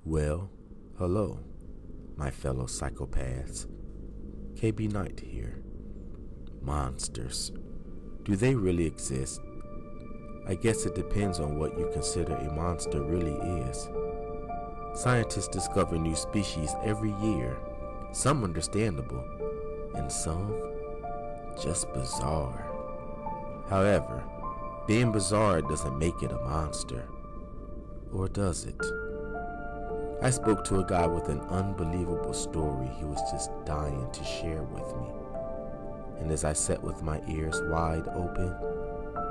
Well, hello, my fellow psychopaths. KB Knight here. Monsters. Do they really exist? I guess it depends on what you consider a monster really is. Scientists discover new species every year, some understandable, and some just bizarre. However, being bizarre doesn't make it a monster. Or does it? I spoke to a guy with an unbelievable story he was just dying to share with me. And as I sat with my ears wide open,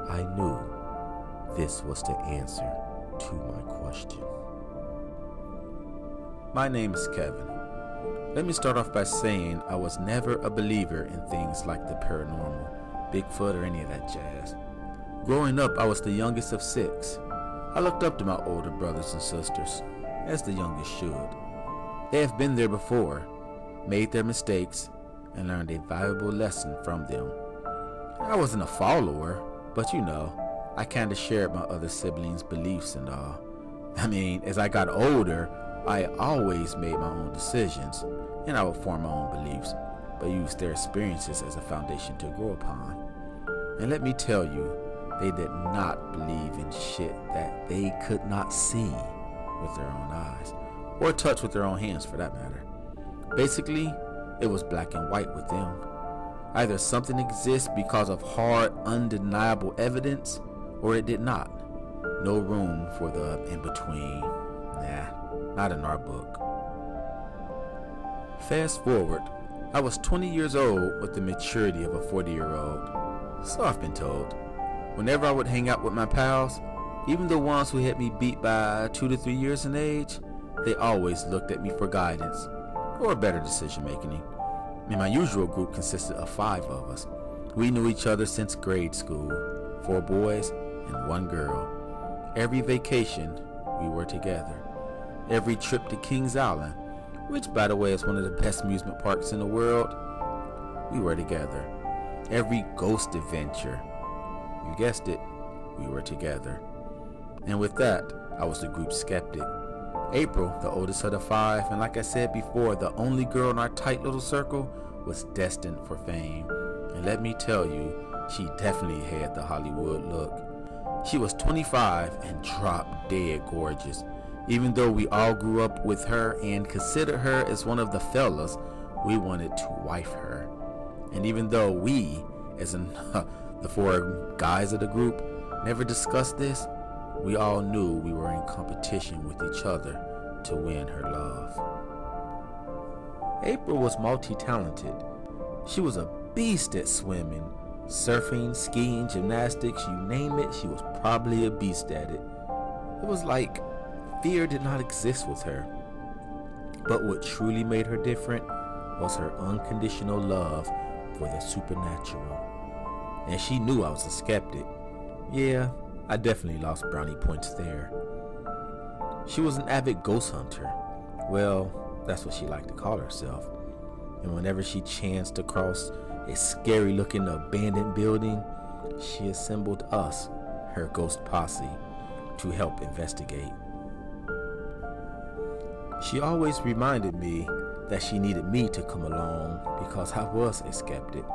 I knew this was the answer to my question. My name is Kevin. Let me start off by saying I was never a believer in things like the paranormal, Bigfoot, or any of that jazz. Growing up, I was the youngest of 6. I looked up to my older brothers and sisters, as the youngest should. They have been there before, made their mistakes, and learned a valuable lesson from them. I wasn't a follower, but I kinda shared my other siblings' beliefs and all. As I got older, I always made my own decisions, and I would form my own beliefs, but use their experiences as a foundation to grow upon. And let me tell you, they did not believe in shit that they could not see with their own eyes, or touch with their own hands for that matter. Basically, it was black and white with them. Either something exists because of hard, undeniable evidence, or it did not. No room for the in-between. Nah, not in our book. Fast forward, I was 20 years old with the maturity of a 40-year-old. So I've been told. Whenever I would hang out with my pals, even the ones who had me beat by 2 to 3 years in age, they always looked at me for guidance or better decision making. My usual group consisted of 5 of us. We knew each other since grade school, 4 boys and 1 girl. Every vacation, we were together. Every trip to Kings Island, which by the way is one of the best amusement parks in the world, we were together. Every ghost adventure, you guessed it, we were together. And with that, I was the group skeptic. April, the oldest of the 5, and like I said before, the only girl in our tight little circle, was destined for fame. And let me tell you, she definitely had the Hollywood look. She was 25 and drop dead gorgeous. Even though we all grew up with her and considered her as one of the fellas, we wanted to wife her. And even though we, as in the 4 guys of the group, never discussed this, we all knew we were in competition with each other to win her love. April was multi-talented. She was a beast at swimming, surfing, skiing, gymnastics, you name it, she was probably a beast at it. It was like fear did not exist with her. But what truly made her different was her unconditional love for the supernatural. And she knew I was a skeptic. Yeah, I definitely lost brownie points there. She was an avid ghost hunter. Well, that's what she liked to call herself. And whenever she chanced across a scary looking abandoned building, she assembled us, her ghost posse, to help investigate. She always reminded me that she needed me to come along because I was a skeptic.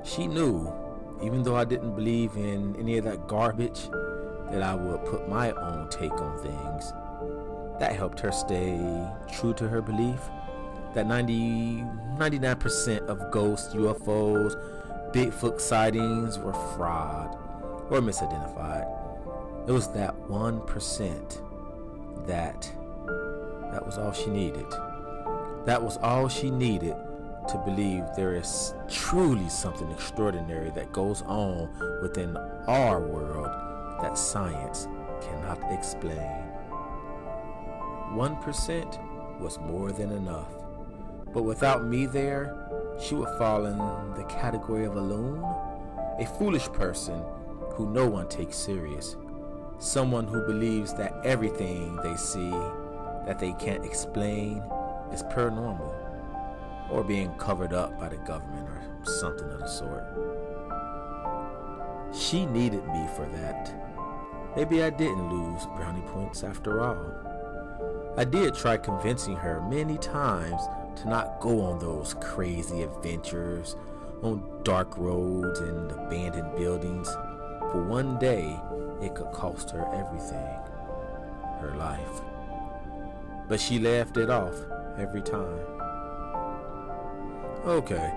She knew, even though I didn't believe in any of that garbage, that I would put my own take on things. That helped her stay true to her belief that 99% of ghosts, UFOs, Bigfoot sightings were fraud or misidentified. It was that 1% that was all she needed. That was all she needed to believe there is truly something extraordinary that goes on within our world that science cannot explain. 1% was more than enough. But without me there, she would fall in the category of a loon, a foolish person who no one takes serious, someone who believes that everything they see that they can't explain is paranormal, or being covered up by the government or something of the sort. She needed me for that. Maybe I didn't lose brownie points after all. I did try convincing her many times to not go on those crazy adventures on dark roads and abandoned buildings, for one day it could cost her everything, her life. But she laughed it off every time. Okay,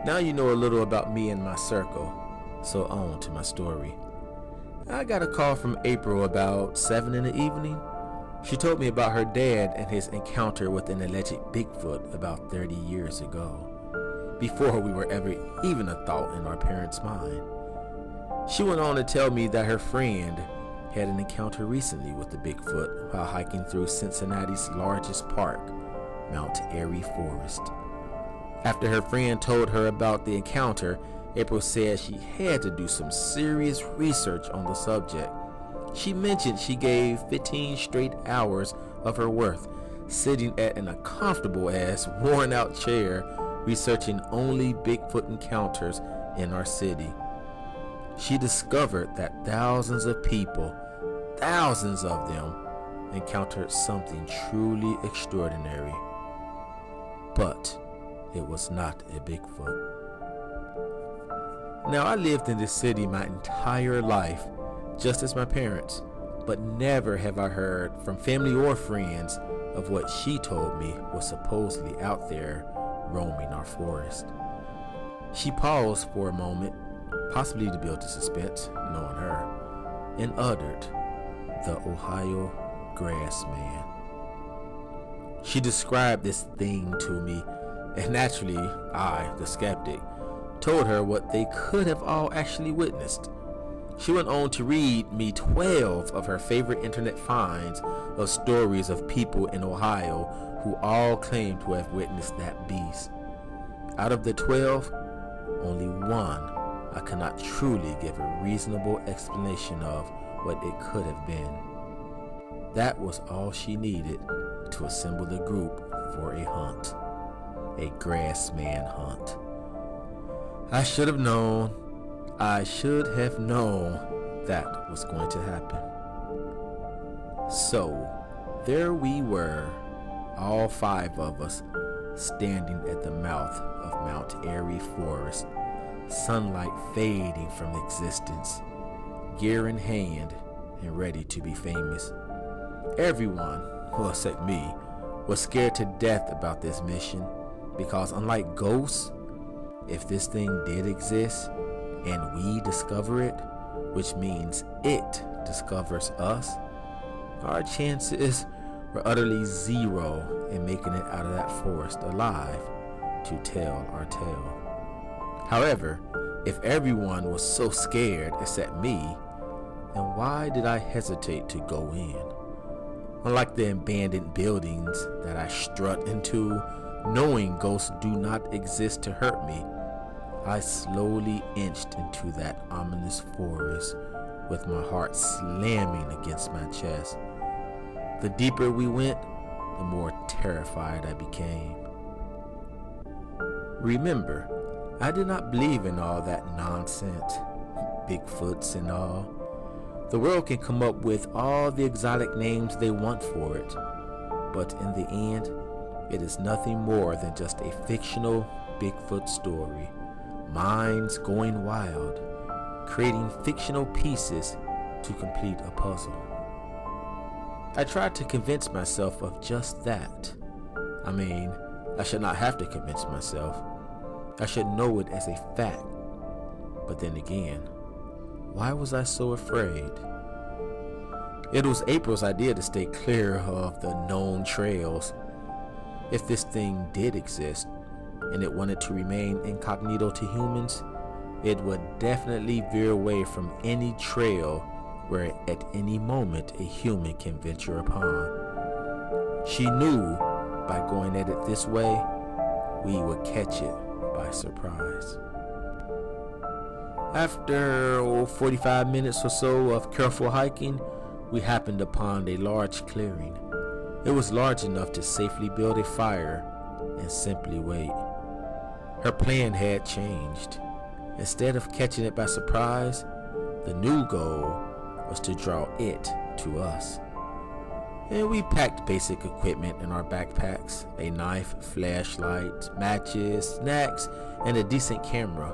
now you know a little about me and my circle, so on to my story. I got a call from April about 7 in the evening. She told me about her dad and his encounter with an alleged Bigfoot about 30 years ago, before we were ever even a thought in our parents' mind. She went on to tell me that her friend had an encounter recently with the Bigfoot while hiking through Cincinnati's largest park, Mount Airy Forest. After her friend told her about the encounter, April said she had to do some serious research on the subject. She mentioned she gave 15 straight hours of her worth sitting at an uncomfortable ass worn out chair researching only Bigfoot encounters in our city. She discovered that thousands of people, thousands of them, encountered something truly extraordinary. But it was not a Bigfoot. Now, I lived in this city my entire life, just as my parents, but never have I heard from family or friends of what she told me was supposedly out there roaming our forest. She paused for a moment, possibly to build the suspense, knowing her, and uttered, "The Ohio Grassman." She described this thing to me, and naturally, I, the skeptic, told her what they could have all actually witnessed. She went on to read me 12 of her favorite internet finds of stories of people in Ohio who all claimed to have witnessed that beast. Out of the 12, only one I could not truly give a reasonable explanation of what it could have been. That was all she needed to assemble the group for a hunt. A Grassman hunt. I should have known that was going to happen. So, there we were, all 5 of us, standing at the mouth of Mount Airy Forest, sunlight fading from existence, gear in hand and ready to be famous. Everyone, well, except me, was scared to death about this mission, because unlike ghosts, if this thing did exist and we discover it, which means it discovers us, our chances were utterly zero in making it out of that forest alive to tell our tale. However, if everyone was so scared except me, then why did I hesitate to go in? Unlike the abandoned buildings that I strut into, knowing ghosts do not exist to hurt me, I slowly inched into that ominous forest with my heart slamming against my chest. The deeper we went, the more terrified I became. Remember, I did not believe in all that nonsense, Bigfoots and all. The world can come up with all the exotic names they want for it, but in the end, it is nothing more than just a fictional Bigfoot story. Minds going wild, creating fictional pieces to complete a puzzle. I tried to convince myself of just that. I mean, I should not have to convince myself. I should know it as a fact. But then again, why was I so afraid? It was April's idea to stay clear of the known trails. If this thing did exist, and it wanted to remain incognito to humans, it would definitely veer away from any trail where at any moment a human can venture upon. She knew by going at it this way, we would catch it by surprise. After 45 minutes or so of careful hiking, we happened upon a large clearing. It was large enough to safely build a fire and simply wait. Her plan had changed. Instead of catching it by surprise, the new goal was to draw it to us. and we packed basic equipment in our backpacks: a knife, flashlight, matches, snacks, and a decent camera.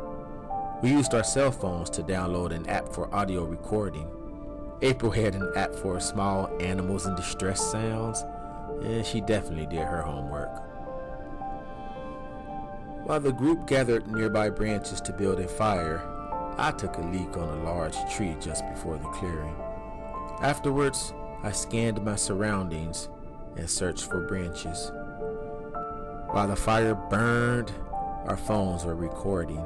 We used our cell phones to download an app for audio recording. April had an app for small animals in distress sounds, and she definitely did her homework. While the group gathered nearby branches to build a fire, I took a leak on a large tree just before the clearing. Afterwards, I scanned my surroundings and searched for branches. While the fire burned, our phones were recording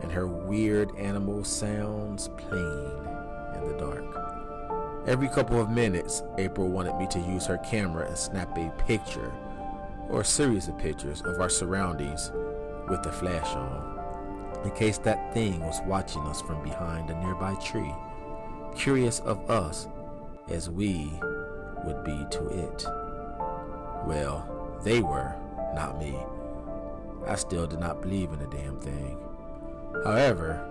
and her weird animal sounds playing in the dark. Every couple of minutes, April wanted me to use her camera and snap a picture or a series of pictures of our surroundings with the flash on, in case that thing was watching us from behind a nearby tree, curious of us as we would be to it. Well, they were, not me. I still did not believe in the damn thing. However,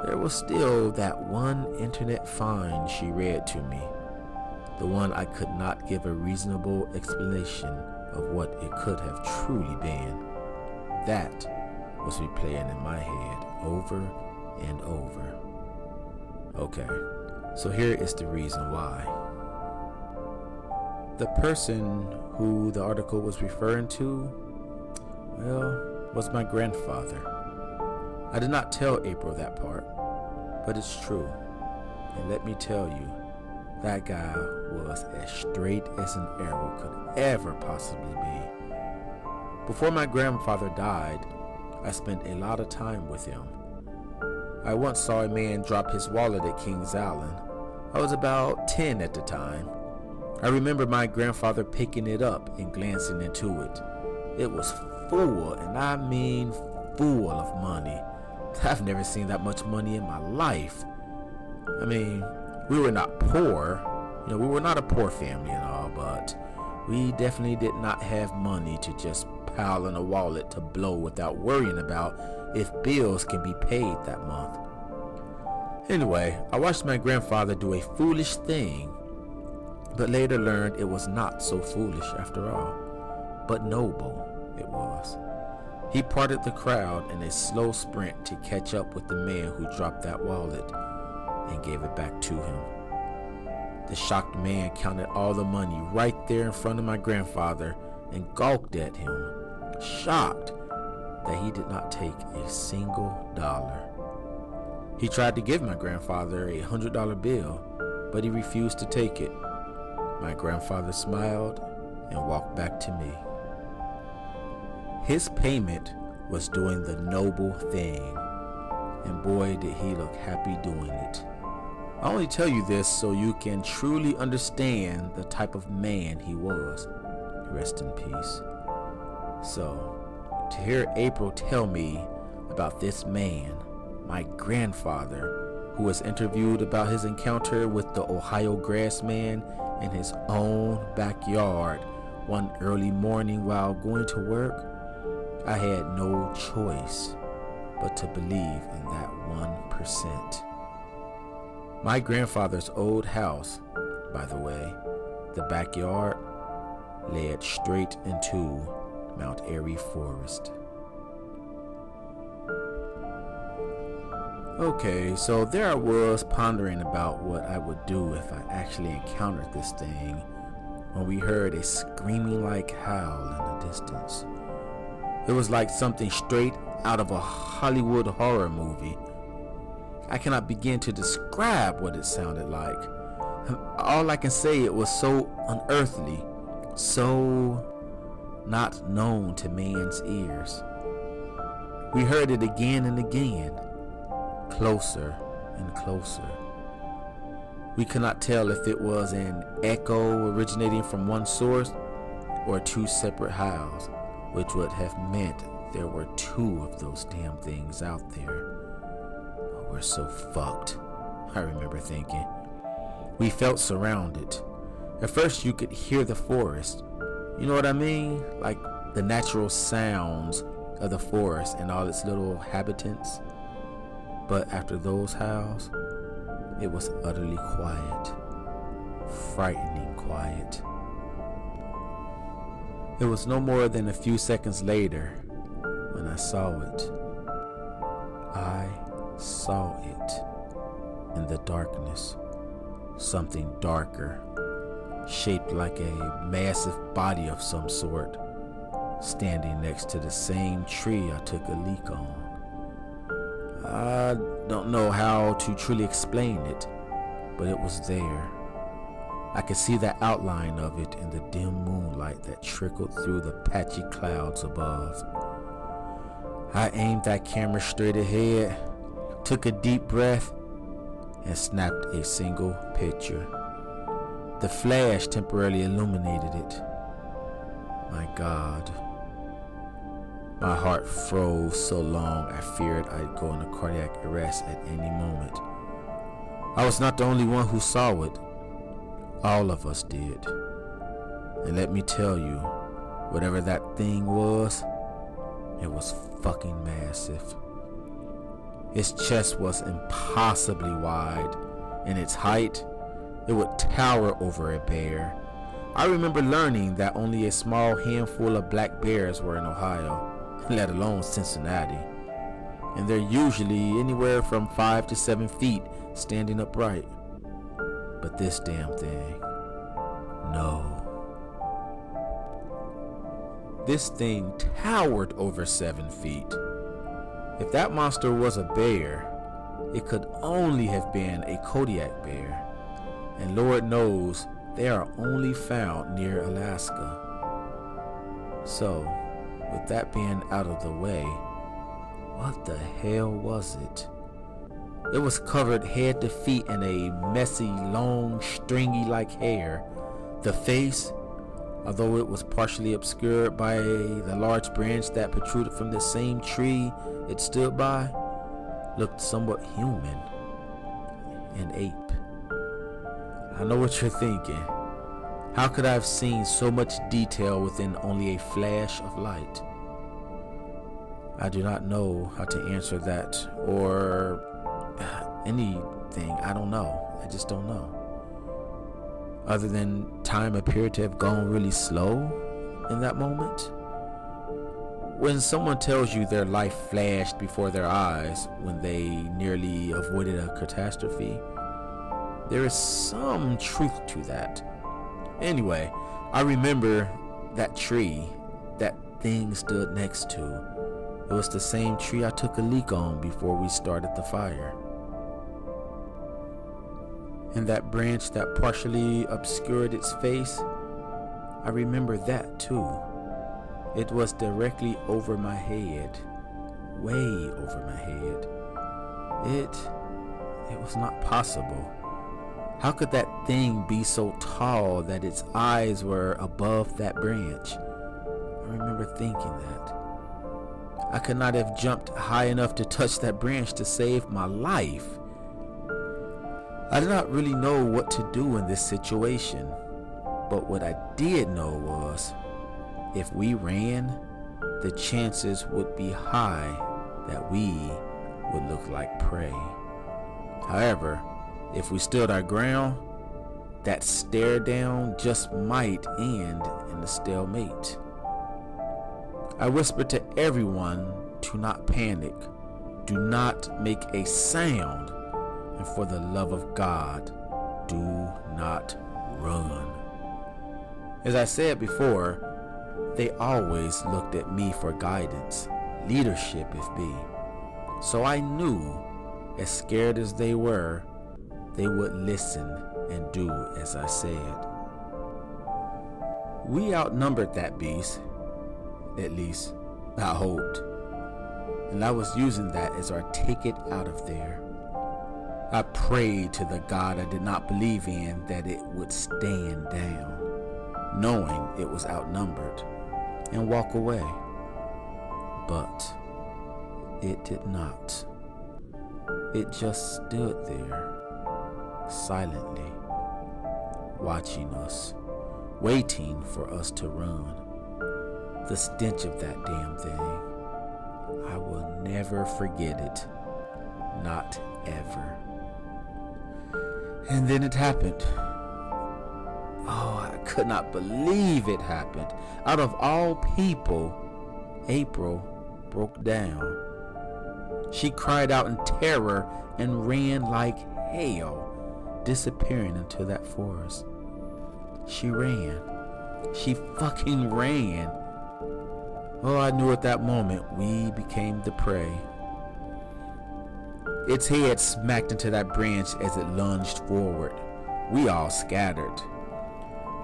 there was still that one internet find she read to me, the one I could not give a reasonable explanation of what it could have truly been. That was replaying in my head over and over. Okay, so here is the reason why. The person who the article was referring to, well, was my grandfather. I did not tell April that part, but it's true. And let me tell you, that guy was as straight as an arrow could ever possibly be. Before my grandfather died, I spent a lot of time with him. I once saw a man drop his wallet at Kings Island. I was about 10 at the time. I remember my grandfather picking it up and glancing into it. It was full, and I mean full of money. I've never seen that much money in my life. I mean, we were not poor. We were not a poor family and all, but we definitely did not have money to just pile in a wallet to blow without worrying about if bills can be paid that month. Anyway, I watched my grandfather do a foolish thing, but later learned it was not so foolish after all, but noble it was. He parted the crowd in a slow sprint to catch up with the man who dropped that wallet and gave it back to him. The shocked man counted all the money right there in front of my grandfather and gawked at him, shocked that he did not take a single dollar. He tried to give my grandfather a $100 bill, but he refused to take it. My grandfather smiled and walked back to me. His payment was doing the noble thing, and boy did he look happy doing it. I only tell you this so you can truly understand the type of man he was. Rest in peace. So, to hear April tell me about this man, my grandfather, who was interviewed about his encounter with the Ohio Grassman in his own backyard one early morning while going to work, I had no choice but to believe in that 1%. My grandfather's old house, by the way, the backyard, led straight into Mount Airy Forest. Okay, so there I was pondering about what I would do if I actually encountered this thing when we heard a screaming like howl in the distance. It was like something straight out of a Hollywood horror movie. I cannot begin to describe what it sounded like. All I can say, it was so unearthly, so not known to man's ears. We heard it again and again, closer and closer. We could not tell if it was an echo originating from one source or two separate howls, which would have meant there were two of those damn things out there. Oh, we're so fucked, I remember thinking. We felt surrounded. At first you could hear the forest. You know what I mean? Like the natural sounds of the forest and all its little inhabitants. But after those howls, it was utterly quiet. frightening quiet. It was no more than a few seconds later when I saw it. I saw it in the darkness. Something darker, shaped like a massive body of some sort, standing next to the same tree I took a leak on. I don't know how to truly explain it, but it was there. I could see the outline of it in the dim moonlight that trickled through the patchy clouds above. I aimed that camera straight ahead, took a deep breath, and snapped a single picture. The flash temporarily illuminated it. My God. My heart froze so long I feared I'd go into cardiac arrest at any moment. I was not the only one who saw it. All of us did. And let me tell you, whatever that thing was, it was fucking massive. Its chest was impossibly wide. In its height, it would tower over a bear. I remember learning that only a small handful of black bears were in Ohio, let alone Cincinnati. And they're usually anywhere from 5 to 7 feet standing upright. But this damn thing, no. This thing towered over 7 feet. If that monster was a bear, it could only have been a Kodiak bear. And Lord knows they are only found near Alaska. So, with that being out of the way, what the hell was it? It was covered head to feet in a messy, long, stringy-like hair. The face, although it was partially obscured by the large branch that protruded from the same tree it stood by, looked somewhat human. An ape. I know what you're thinking. How could I have seen so much detail within only a flash of light? I do not know how to answer that or anything. I don't know. I just don't know. Other than time appeared to have gone really slow in that moment. When someone tells you their life flashed before their eyes when they nearly avoided a catastrophe, there is some truth to that. Anyway, I remember that tree that thing stood next to. It was the same tree I took a leak on before we started the fire. And that branch that partially obscured its face, I remember that too. It was directly over my head, way over my head. It was not possible. How could that thing be so tall that its eyes were above that branch? I remember thinking that. I could not have jumped high enough to touch that branch to save my life. I did not really know what to do in this situation, but what I did know was if we ran, the chances would be high that we would look like prey. However, if we stood our ground, that stare down just might end in a stalemate. I whispered to everyone to not panic, do not make a sound, and for the love of God, do not run. As I said before, they always looked at me for guidance, leadership if be. So I knew, as scared as they were, they would listen and do as I said. We outnumbered that beast, at least I hoped, and I was using that as our ticket out of there. I prayed to the God I did not believe in that it would stand down, knowing it was outnumbered, and walk away. But it did not. It just stood there, silently, watching us, waiting for us to run. The stench of that damn thing, I will never forget it, not ever. And then it happened. Oh, I could not believe it happened. Out of all people, April broke down. She cried out in terror and ran like hell, disappearing into that forest. She ran. She fucking ran. Oh, I knew at that moment we became the prey. Its head smacked into that branch as it lunged forward. We all scattered.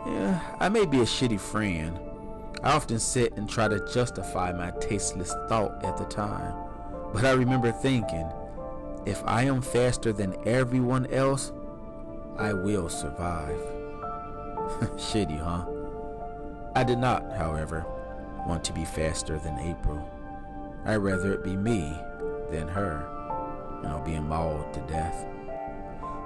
Yeah, I may be a shitty friend. I often sit and try to justify my tasteless thought at the time. But I remember thinking, if I am faster than everyone else, I will survive. Shitty, huh? I did not, however, want to be faster than April. I'd rather it be me than her, being mauled to death.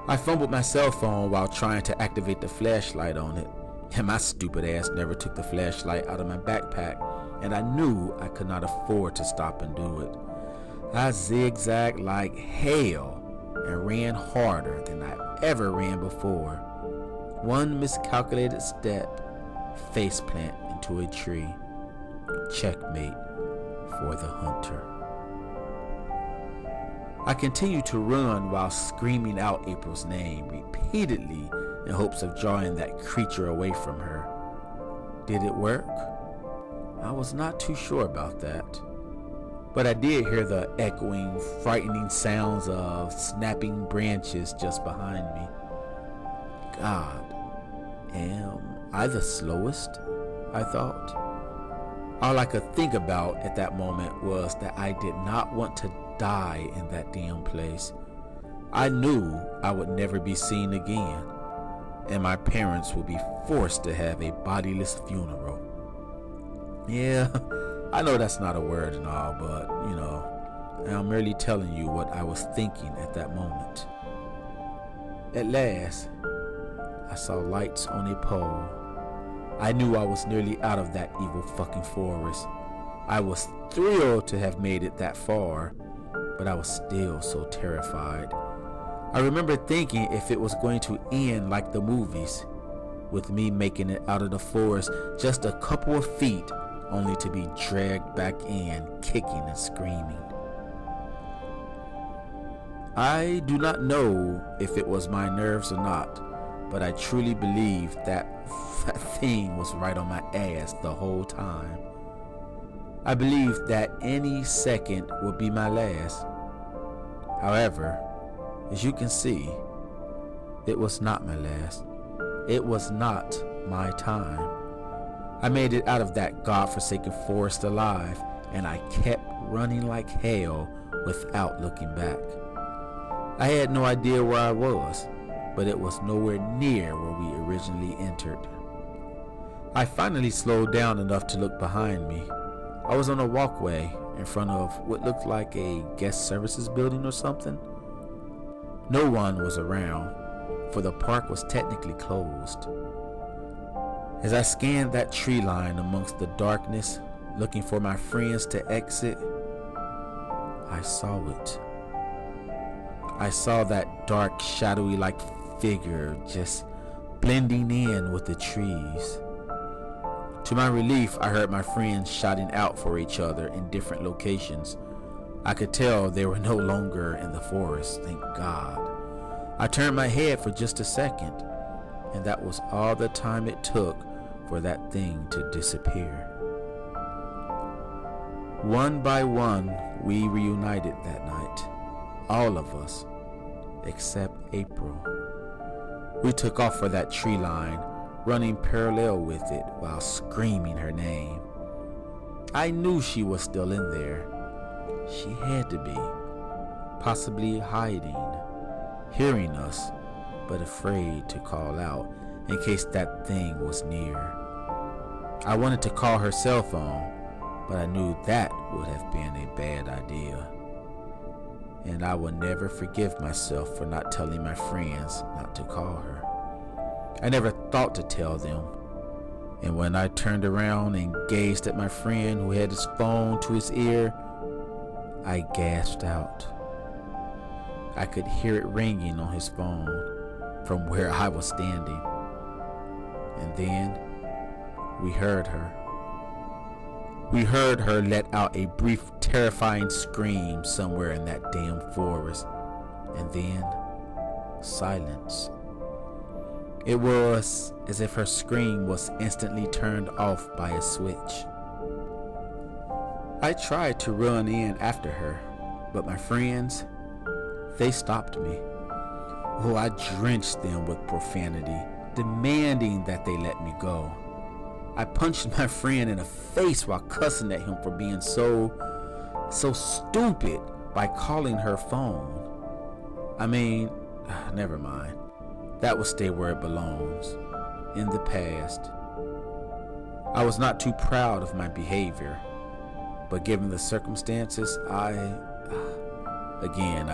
I fumbled my cell phone while trying to activate the flashlight on it, and my stupid ass never took the flashlight out of my backpack, and I knew I could not afford to stop and do it. I zigzagged like hell and ran harder than I ever ran before. One miscalculated step, faceplant into a tree. Checkmate for the hunter. I continued to run while screaming out April's name repeatedly in hopes of drawing that creature away from her. Did it work? I was not too sure about that. But I did hear the echoing, frightening sounds of snapping branches just behind me. God, am I the slowest? I thought. All I could think about at that moment was that I did not want to die in that damn place. I knew I would never be seen again, and my parents would be forced to have a bodiless funeral. Yeah, I know that's not a word and all, but, I'm merely telling you what I was thinking at that moment. At last, I saw lights on a pole. I knew I was nearly out of that evil fucking forest. I was thrilled to have made it that far, but I was still so terrified. I remember thinking if it was going to end like the movies, with me making it out of the forest just a couple of feet, only to be dragged back in, kicking and screaming. I do not know if it was my nerves or not, but I truly believe that thing was right on my ass the whole time. I believed that any second would be my last. However, as you can see, it was not my last. It was not my time. I made it out of that godforsaken forest alive, and I kept running like hell without looking back. I had no idea where I was, but it was nowhere near where we originally entered. I finally slowed down enough to look behind me. I was on a walkway in front of what looked like a guest services building or something. No one was around, for the park was technically closed. As I scanned that tree line amongst the darkness, looking for my friends to exit, I saw it. I saw that dark, shadowy-like figure just blending in with the trees. To my relief, I heard my friends shouting out for each other in different locations. I could tell they were no longer in the forest, thank God. I turned my head for just a second, and that was all the time it took for that thing to disappear. One by one, we reunited that night. All of us, except April. We took off for that tree line, running parallel with it while screaming her name. I knew she was still in there. She had to be, possibly hiding, hearing us, but afraid to call out in case that thing was near. I wanted to call her cell phone, but I knew that would have been a bad idea. And I will never forgive myself for not telling my friends not to call her. I never thought to tell them, and when I turned around and gazed at my friend who had his phone to his ear, I gasped out. I could hear it ringing on his phone from where I was standing. And then we heard her. We heard her let out a brief, terrifying scream somewhere in that damn forest. And then silence. It was as if her scream was instantly turned off by a switch. I tried to run in after her, but my friends, they stopped me. Oh, I drenched them with profanity, demanding that they let me go. I punched my friend in the face while cussing at him for being so stupid by calling her phone. I mean, never mind. That will stay where it belongs, in the past. I was not too proud of my behavior, but given the circumstances, I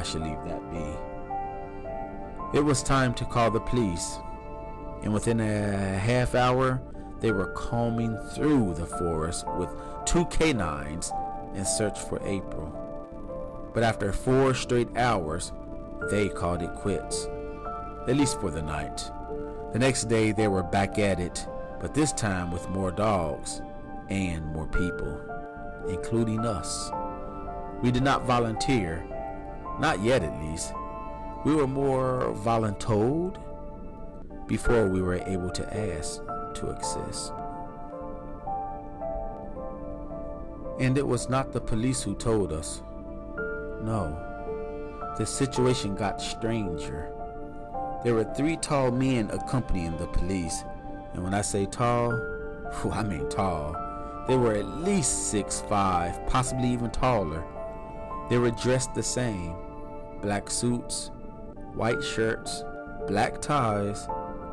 should leave that be. It was time to call the police, and within a half hour, they were combing through the forest with 2 canines in search for April. But after 4 straight hours, they called it quits, at least for the night. The next day, they were back at it, but this time with more dogs and more people, including us. We did not volunteer, not yet at least. We were more voluntold before we were able to ask to exist. And it was not the police who told us. No, the situation got stranger. There were 3 tall men accompanying the police, and when I say tall, I mean tall. They were at least 6'5", possibly even taller. They were dressed the same: black suits, white shirts, black ties,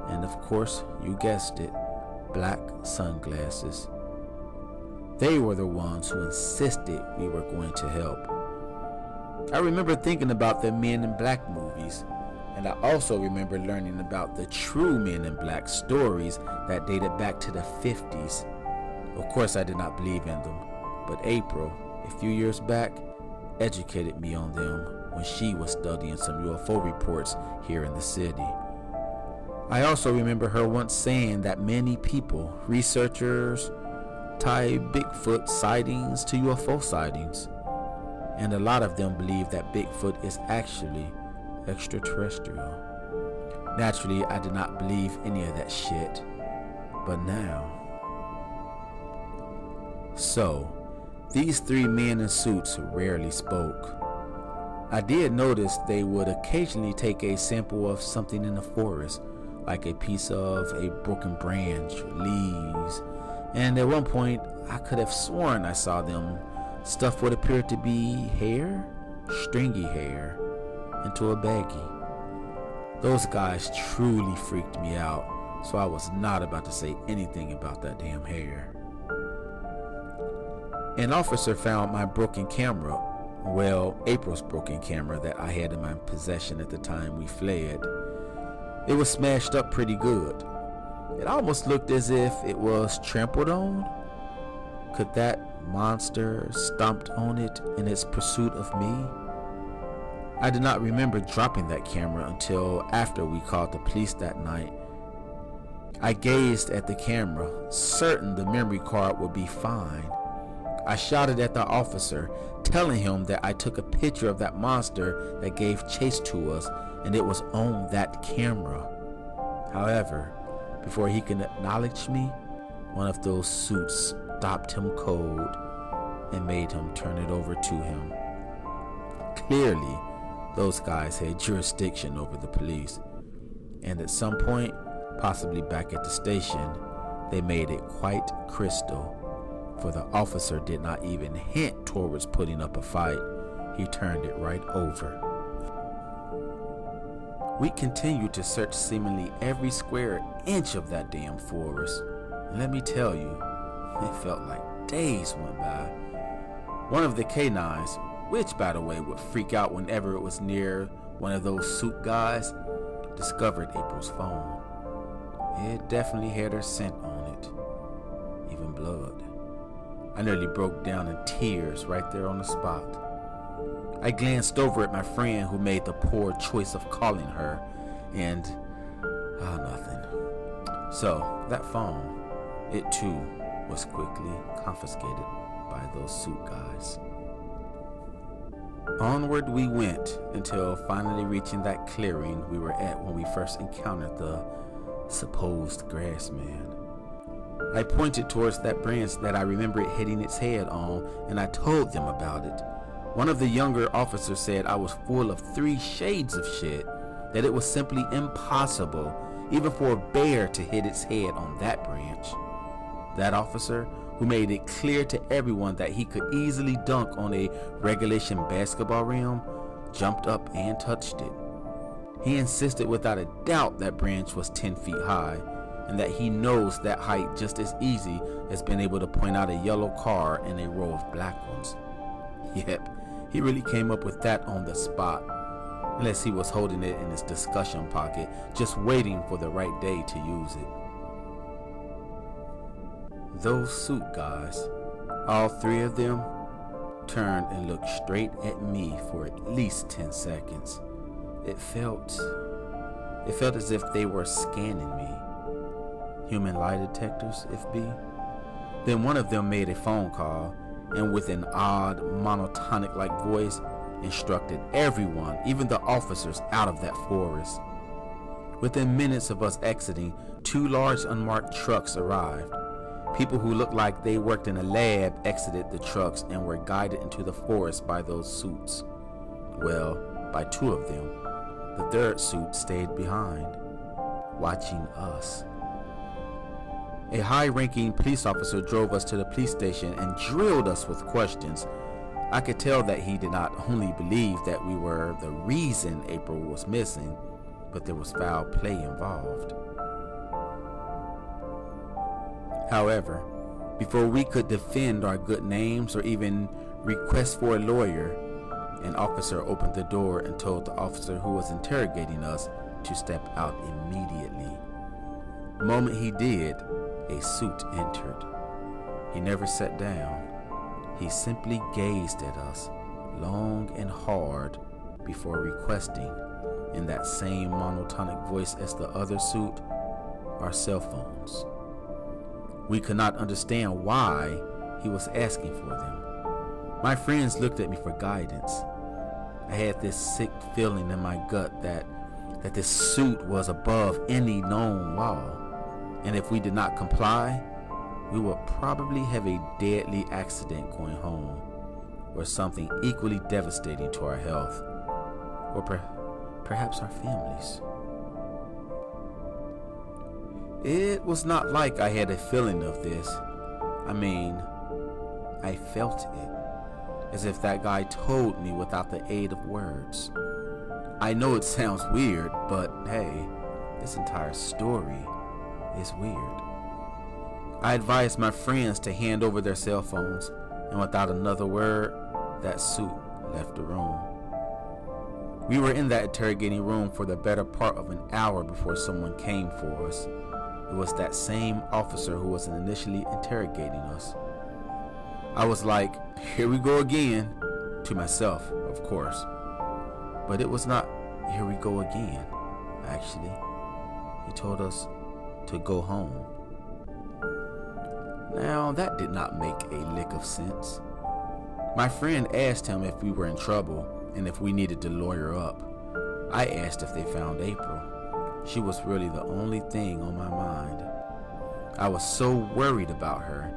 and of course, you guessed it, black sunglasses. They were the ones who insisted we were going to help. I remember thinking about the Men in Black movies, and I also remember learning about the true Men in Black stories that dated back to the 50s. Of course, I did not believe in them, but April, a few years back, educated me on them when she was studying some UFO reports here in the city. I also remember her once saying that many people, researchers, tie Bigfoot sightings to UFO sightings, and a lot of them believe that Bigfoot is actually extraterrestrial. Naturally, I did not believe any of that shit, but now. So, these 3 men in suits rarely spoke. I did notice they would occasionally take a sample of something in the forest, like a piece of a broken branch, leaves, and at one point I could have sworn I saw them stuff what appeared to be hair, stringy hair, into a baggie. Those guys truly freaked me out, so I was not about to say anything about that damn hair. An officer found my broken camera, well, April's broken camera that I had in my possession at the time we fled. It was smashed up pretty good. It almost looked as if it was trampled on. Could that monster stomped on it in its pursuit of me? I did not remember dropping that camera until after we called the police that night. I gazed at the camera, certain the memory card would be fine. I shouted at the officer, telling him that I took a picture of that monster that gave chase to us, and it was on that camera. However, before he could acknowledge me, one of those suits stopped him cold and made him turn it over to him. Clearly, those guys had jurisdiction over the police, and at some point, possibly back at the station, they made it quite crystal, for the officer did not even hint towards putting up a fight. He turned it right over. We continued to search seemingly every square inch of that damn forest, and let me tell you, it felt like days went by. One of the canines, which by the way would freak out whenever it was near one of those suit guys, discovered April's phone. It definitely had her scent on it, even blood. I nearly broke down in tears right there on the spot. I glanced over at my friend who made the poor choice of calling her, and nothing. So that phone, it too was quickly confiscated by those suit guys. Onward we went until finally reaching that clearing we were at when we first encountered the supposed Grassman. I pointed towards that branch that I remembered hitting its head on, and I told them about it. One of the younger officers said I was full of 3 shades of shit, that it was simply impossible even for a bear to hit its head on that branch. That officer, who made it clear to everyone that he could easily dunk on a regulation basketball rim, jumped up and touched it. He insisted without a doubt that branch was 10 feet high, and that he knows that height just as easy as being able to point out a yellow car and a row of black ones. Yep, he really came up with that on the spot, unless he was holding it in his discussion pocket, just waiting for the right day to use it. Those suit guys, all 3 of them, turned and looked straight at me for at least 10 seconds. It felt as if they were scanning me. Human lie detectors, if be. Then one of them made a phone call, and with an odd, monotonic-like voice, instructed everyone, even the officers, out of that forest. Within minutes of us exiting, 2 large unmarked trucks arrived. People who looked like they worked in a lab exited the trucks and were guided into the forest by those suits. Well, by 2 of them. The 3rd suit stayed behind, watching us. A high-ranking police officer drove us to the police station and drilled us with questions. I could tell that he did not only believe that we were the reason April was missing, but there was foul play involved. However, before we could defend our good names or even request for a lawyer, an officer opened the door and told the officer who was interrogating us to step out immediately. The moment he did, a suit entered. He never sat down. He simply gazed at us long and hard before requesting, in that same monotonic voice as the other suit, our cell phones. We could not understand why he was asking for them. My friends looked at me for guidance. I had this sick feeling in my gut that this suit was above any known law, and if we did not comply, we would probably have a deadly accident going home, or something equally devastating to our health, or perhaps our families. It was not like I had a feeling of this. I felt it, as if that guy told me without the aid of words. I know it sounds weird, but hey, this entire story is weird. I advised my friends to hand over their cell phones, and without another word, that suit left the room. We were in that interrogating room for the better part of an hour before someone came for us. It was that same officer who was initially interrogating us. I was like, here we go again, to myself, of course. But it was not, here we go again, actually. He told us to go home. Now, that did not make a lick of sense. My friend asked him if we were in trouble and if we needed to lawyer up. I asked if they found April. She was really the only thing on my mind. I was so worried about her.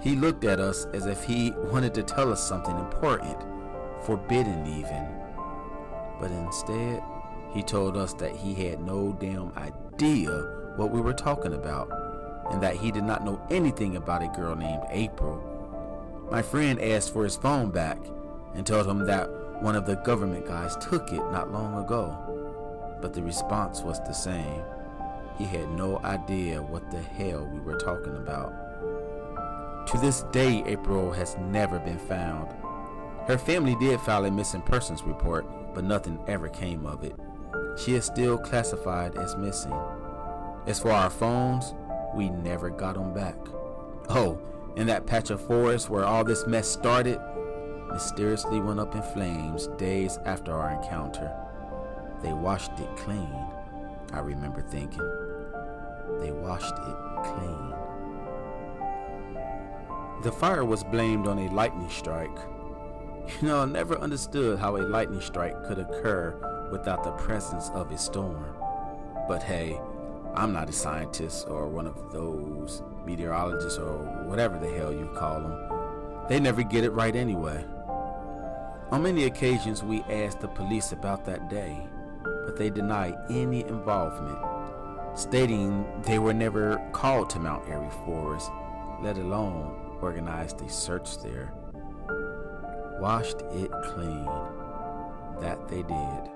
He looked at us as if he wanted to tell us something important, forbidden even. But instead, he told us that he had no damn idea what we were talking about, and that he did not know anything about a girl named April. My friend asked for his phone back and told him that one of the government guys took it not long ago. But the response was the same. He had no idea what the hell we were talking about. To this day, April has never been found. Her family did file a missing persons report, but nothing ever came of it. She is still classified as missing. As for our phones, we never got them back. Oh, and that patch of forest where all this mess started mysteriously went up in flames days after our encounter. They washed it clean, I remember thinking. they washed it clean. The fire was blamed on a lightning strike. I never understood how a lightning strike could occur without the presence of a storm. But hey, I'm not a scientist or one of those meteorologists or whatever the hell you call them. They never get it right anyway. On many occasions we asked the police about that day, but they denied any involvement, stating they were never called to Mount Airy Forest, let alone organized a search there. Washed it clean. That they did.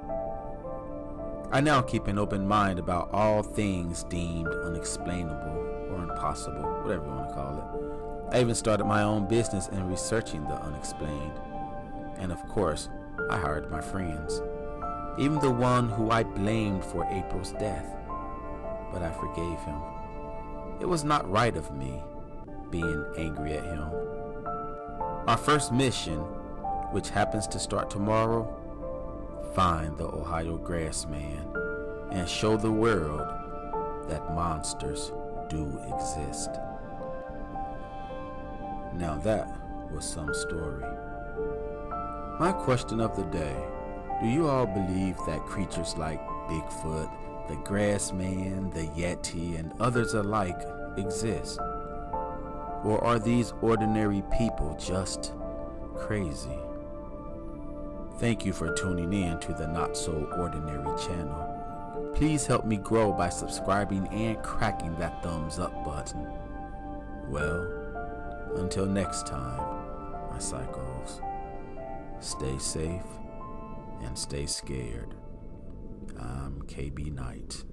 I now keep an open mind about all things deemed unexplainable or impossible, whatever you want to call it. I even started my own business in researching the unexplained. And of course, I hired my friends, even the one who I blamed for April's death. But I forgave him. It was not right of me being angry at him. Our first mission, which happens to start tomorrow, find the Ohio Grassman and show the world that monsters do exist. Now that was some story. My question of the day: do you all believe that creatures like Bigfoot, the Grassman, the Yeti, and others alike exist? Or are these ordinary people just crazy? Thank you for tuning in to the Not So Ordinary channel. Please help me grow by subscribing and cracking that thumbs up button. Well, until next time, my psychos, stay safe and stay scared. I'm KB Knight.